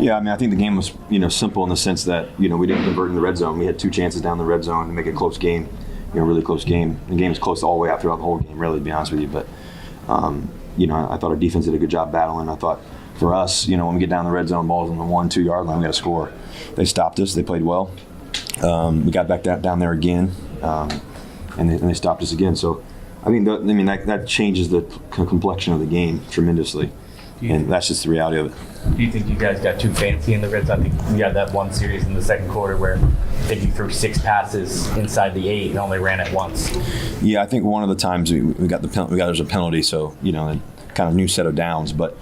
Yeah, I mean, I think the game was, simple in the sense that, we didn't convert in the red zone. We had 2 chances down the red zone to make it a close game, really close game. The game was close all the way out throughout the whole game, really, to be honest with you. But, I thought our defense did a good job battling. I thought for us, when we get down the red zone, balls on the 1-2 yard line, we got to score. They stopped us. They played well. We got back down there again, and they stopped us again. So, that changes the complexion of the game tremendously. And that's just the reality of it. Do you think you guys got too fancy in the red zone? I think we had that one series in the second quarter where I think you threw 6 passes inside the 8 and only ran it once. Yeah, I think one of the times we got there's a penalty, so a kind of new set of downs. But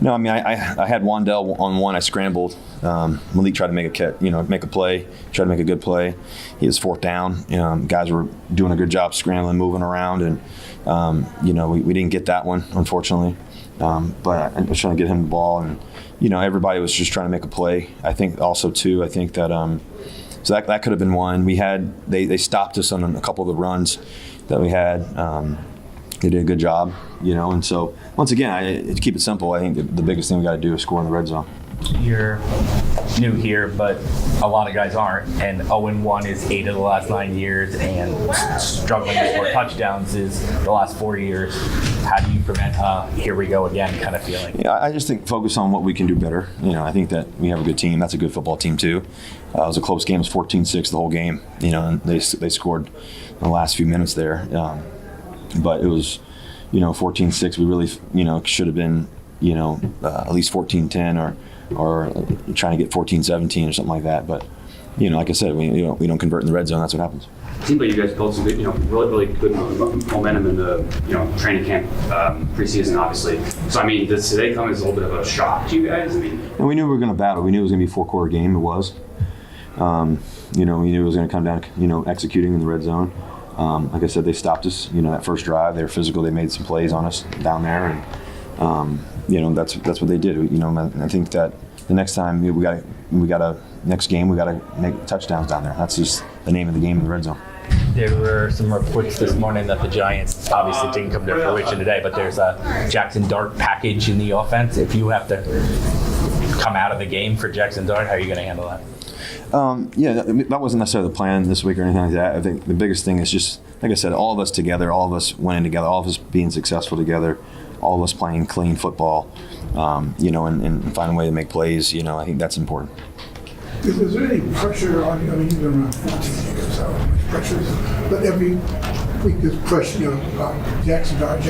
no, I had Wandell on one. I scrambled. Malik tried to make a play, tried to make a good play. He was 4th down. Guys were doing a good job scrambling, moving around, and we didn't get that one, unfortunately. But I was trying to get him the ball, and everybody was just trying to make a play. I think also too. I think that so that could have been one. We had they stopped us on a couple of the runs that we had. They did a good job, And so once again, to keep it simple, I think the biggest thing we got to do is score in the red zone. You're new here, but a lot of guys aren't. And 0-1 is 8 of the last 9 years, and struggling to score touchdowns is the last 4 years. How do you prevent here we go again kind of feeling? Yeah, I just think focus on what we can do better. I think that we have a good team. That's a good football team too. It was a close game. It was 14-6 the whole game. And they scored in the last few minutes there. But it was, 14-6. We really, should have been, at least 14-10 or trying to get 14-17 or something like that. But, like I said, we don't convert in the red zone. That's what happens. It seems like you guys built some good, really good momentum in the, training camp preseason, obviously. So, does today come as a little bit of a shock to you guys? And we knew we were going to battle. We knew it was going to be a 4-quarter game. It was. We knew it was going to come down, executing in the red zone. Like I said, they stopped us. That first drive, they were physical. They made some plays on us down there, and that's what they did. I think that the next time next game we got to make touchdowns down there. That's just the name of the game in the red zone. There were some reports this morning that the Giants obviously didn't come to fruition today, but there's a Jaxson Dart package in the offense. If you have to come out of the game for Jaxson Dart, how are you going to handle that? That wasn't necessarily the plan this week or anything like that. I think the biggest thing is just, like I said, all of us together, all of us winning together, all of us being successful together, all of us playing clean football, and find a way to make plays. I think that's important. Is there any pressure on you? You've been around 14 years, how much pressure is it? But every week there's pressure, Jaxson Dart.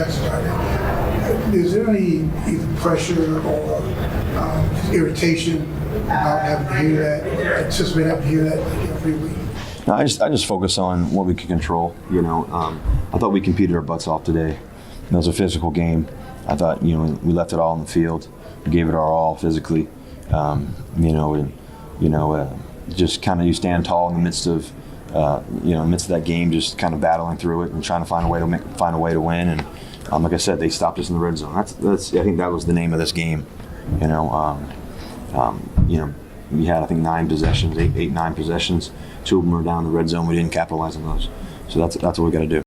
Is there any either pressure or irritation about having to hear that, or anticipate having to hear that every week? No, I just focus on what we can control. I thought we competed our butts off today. It was a physical game. I thought we left it all on the field. We gave it our all physically. Just kind of you stand tall in the midst of that game, just kind of battling through it and trying to find a way to win. And like I said, they stopped us in the red zone. That's I think that was the name of this game. We had, I think, 9 possessions, 9 possessions. 2 of them were down in the red zone. We didn't capitalize on those. So that's what we got to do.